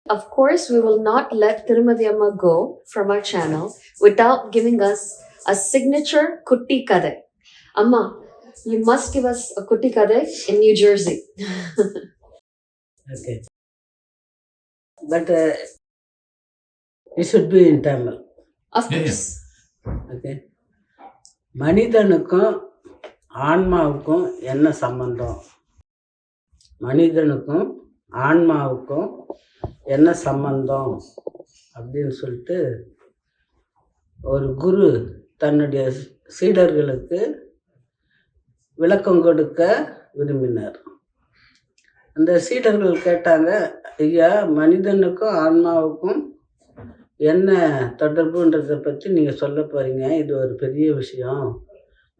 Of course, we will not let Tirumati Amma go from our channel without giving us a signature Kutti Kadai. Amma, you must give us a Kutti Kadai in New Jersey. Okay. But it should be in Tamil. Of course. Okay. மனிதனுக்கும் ஆன்மாவுக்கும் என்ன சம்பந்தம்? மனிதனுக்கும் ஆன்மாவுக்கும் என்ன சம்பந்தம் அப்படின்னு சொல்லிட்டு ஒரு குரு தன்னுடைய சீடர்களுக்கு விளக்கம் கொடுக்க விரும்பினார். அந்த சீடர்கள் கேட்டாங்க, ஐயா, மனிதனுக்கும் ஆன்மாவுக்கும் என்ன தொடர்புன்றதை பற்றி நீங்கள் சொல்ல போகிறீங்க, இது ஒரு பெரிய விஷயம்,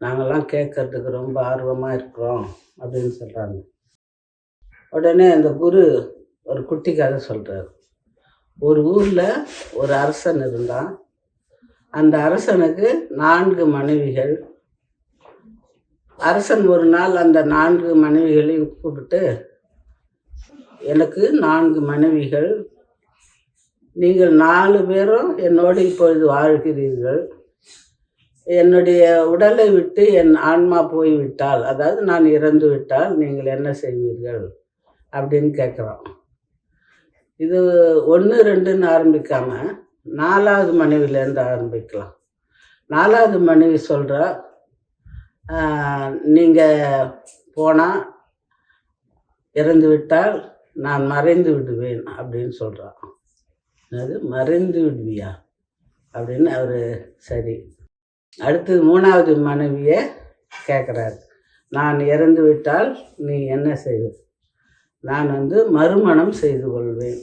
நாங்கள்லாம் கேட்கறதுக்கு ரொம்ப ஆர்வமாக இருக்கிறோம் அப்படின்னு சொல்கிறாங்க. உடனே அந்த குரு ஒரு குட்டி கதை சொல்கிறார். ஒரு ஊரில் ஒரு அரசன் இருந்தான். அந்த அரசனுக்கு 4 மனைவிகள். அரசன் ஒரு நாள் அந்த 4 மனைவிகளையும் கூப்பிட்டு, எனக்கு 4 மனைவிகள், நீங்கள் 4 பேரும் என்னோடு இப்பொழுது வாழ்கிறீர்கள். என்னுடைய உடலை விட்டு என் ஆன்மா போய்விட்டால், அதாவது நான் இறந்து விட்டால் நீங்கள் என்ன செய்வீர்கள் அப்படின்னு கேட்குறோம். இது 1, 2ன்னு ஆரம்பிக்காமல் 4வது மனைவிலேருந்து ஆரம்பிக்கலாம். 4வது மனைவி சொல்கிறா, நீங்கள் போனால் இறந்து விட்டால் நான் மறைந்து விடுவேன் அப்படின்னு சொல்கிறான். அது மறைந்து விடுவியா அப்படின்னு அவர் சரி. அடுத்தது 3வது மனைவியை கேட்குறாரு, நான் இறந்து விட்டால் நீ என்ன செய்வ? நான் மறுமணம் செய்து கொள்வேன்.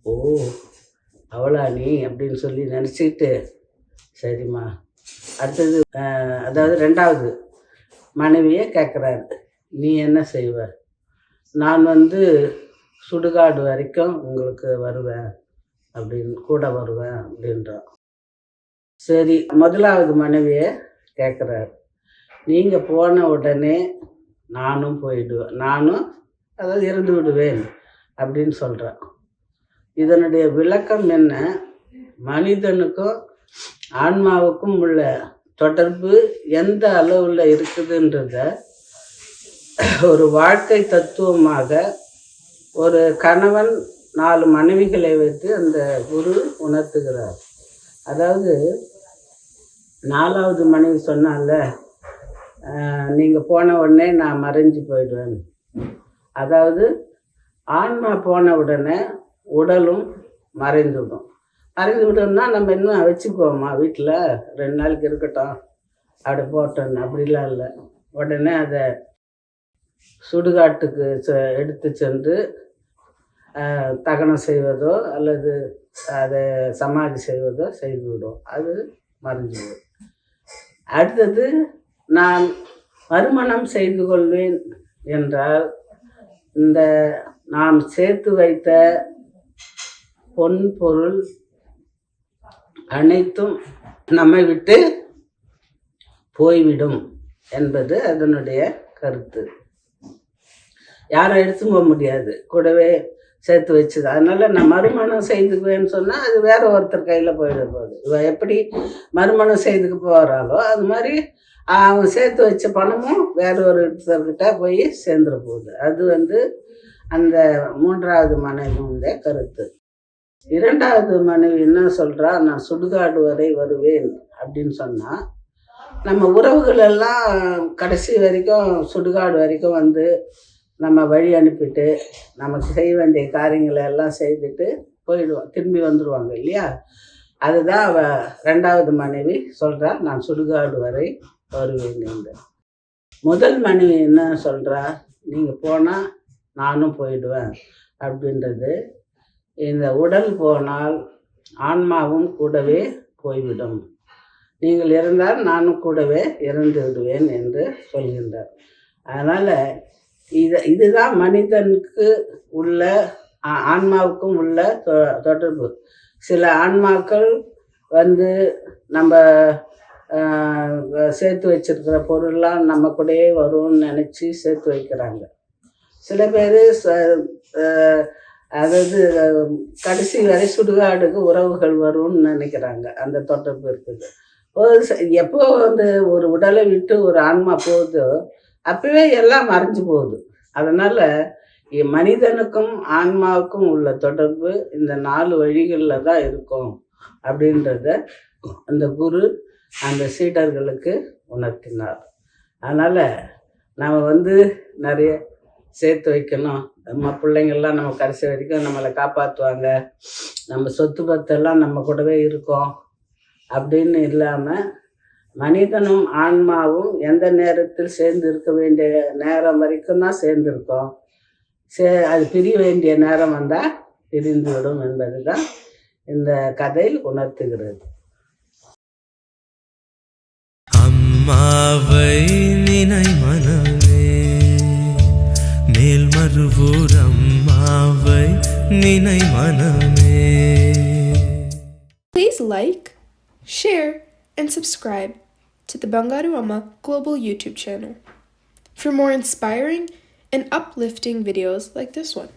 ஓ, அவளா நீ அப்படின்னு சொல்லி நினச்சிக்கிட்டு சரிம்மா. அடுத்தது அதாவது 2வது மனைவியை கேட்குறாரு, நீ என்ன செய்வ? நான் சுடுகாடு வரைக்கும் உங்களுக்கு வருவேன் அப்படின்னு, கூட வருவேன் அப்படின்றான். சரி, 1வது மனைவியை கேட்குறாரு, நீங்கள் போன உடனே நானும் போயிடுவேன், நானும் அதாவது இறந்து விடுவேன் அப்படின்னு சொல்கிறேன். இதனுடைய விளக்கம் என்ன? மனிதனுக்கும் ஆன்மாவுக்கும் உள்ள தொடர்பு எந்த அளவில் இருக்குதுன்றத ஒரு வாழ்க்கை தத்துவமாக ஒரு கணவன் 4 மனைவிகளை வைத்து அந்த குரு உணர்த்துகிறார். அதாவது 4வது மனைவி சொன்னால, நீங்கள் போன உடனே நான் மறைஞ்சு போயிடுவேன். அதாவது ஆன்மா போன உடனே உடலும் மறைந்துவிடும். மறைந்து விட்டோம்னா நம்ம இன்னும் வச்சுக்குவோமா வீட்டில், 2 நாளைக்கு இருக்கட்டும் அப்படி போட்டோன்னு, அப்படிலாம் இல்லை. உடனே அதை சுடுகாட்டுக்கு எடுத்து சென்று தகனம் செய்வதோ அல்லது அதை சமாதி செய்வதோ செய்துவிடும், அது மறைஞ்சிவிடும். அடுத்தது நான் மறுமணம் செய்து கொள்வேன் என்றால், இந்த நாம் சேர்த்து வைத்த பொன் பொருள் அனைத்தும் நம்மை விட்டு போய்விடும் என்பது அதனுடைய கருத்து. யாரும் எடுத்து போக முடியாது, கூடவே சேர்த்து வச்சுது. அதனால் நான் மறுமணம் செய்துக்குவேன்னு சொன்னால் அது வேற ஒருத்தர் கையில் போயிட போகுது. இவ எப்படி மறுமணம் செய்துக்கு போகிறாளோ அது மாதிரி அவன் சேர்த்து வச்ச பணமும் வேற ஒரு ஒருத்தர்கிட்ட போய் சேர்ந்துட போகுது. அது அந்த 3வது மனைவியுடைய கருத்து. 2வது மனைவி என்ன சொல்கிறா, நான் சுடுகாடு வரை வருவேன் அப்படின்னு சொன்னால், நம்ம உறவுகள் எல்லாம் கடைசி வரைக்கும் சுடுகாடு வரைக்கும் நம்ம வழி அனுப்பிட்டு நமக்கு செய்ய வேண்டிய காரியங்களை எல்லாம் செய்துட்டு போயிடுவோம், திரும்பி வந்துடுவாங்க இல்லையா? அதுதான் அவ 2வது மனைவி சொல்கிறா, நான் சுடுகாடு வரை வருவேங்க. முதல் மனைவி என்ன சொல்கிறா, நீங்கள் போனால் நானும் போயிடுவேன் அப்படின்றது. இந்த உடல் போனால் ஆன்மாவும் கூடவே போய்விடும், நீங்கள் இறந்தால் நானும் கூடவே இறந்து விடுவேன் என்று சொல்கின்றார். அதனால் இதுதான் மனிதனுக்கு உள்ள ஆன்மாவுக்கும் உள்ள தொடர்பு. சில ஆன்மாக்கள் நம்ம சேர்த்து வச்சிருக்கிற பொருள்லாம் நம்ம கூடயே வரும்னு நினச்சி சேர்த்து வைக்கிறாங்க. சில பேர் அதாவது கடைசி வரை சுடுகாடுக்கு உறவுகள் வரும்னு நினைக்கிறாங்க. அந்த தொடர்பு இருக்குது. எப்போ வந்து ஒரு உடலை விட்டு ஒரு ஆன்மா போகுதோ அப்பவே எல்லாம் மறைஞ்சு போகுது. அதனால மனிதனுக்கும் ஆன்மாவுக்கும் உள்ள தொடர்பு இந்த 4 வழிகளில் தான் இருக்கும் அப்படின்றத அந்த குரு அந்த சீடர்களுக்கு உணர்த்தினார். அதனால் நாம் வந்து நிறைய சேர்த்து வைக்கணும். நம்ம பிள்ளைங்கள்லாம் நம்ம கடைசி வரைக்கும் நம்மளை காப்பாற்றுவாங்க, நம்ம சொத்து பத்தெல்லாம் நம்ம கூடவே இருக்கோம் அப்படின்னு இல்லாமல் மனிதனும் ஆன்மாவும் எந்த நேரத்தில் சேர்ந்து இருக்க வேண்டிய நேரம் வரைக்கும் தான் சேர்ந்துருக்கோம். அது பிரிய வேண்டிய நேரம் வந்தால் பிரிந்துவிடும் என்பது தான் இந்த கதை உணர்த்துகிறது. அம்மாவை நினை மனமே, மேல் மறுவூர் அம்மாவை நினை மனமே. Please like, share, and subscribe to the Bangaru Amma Global YouTube channel for more inspiring and uplifting videos like this one.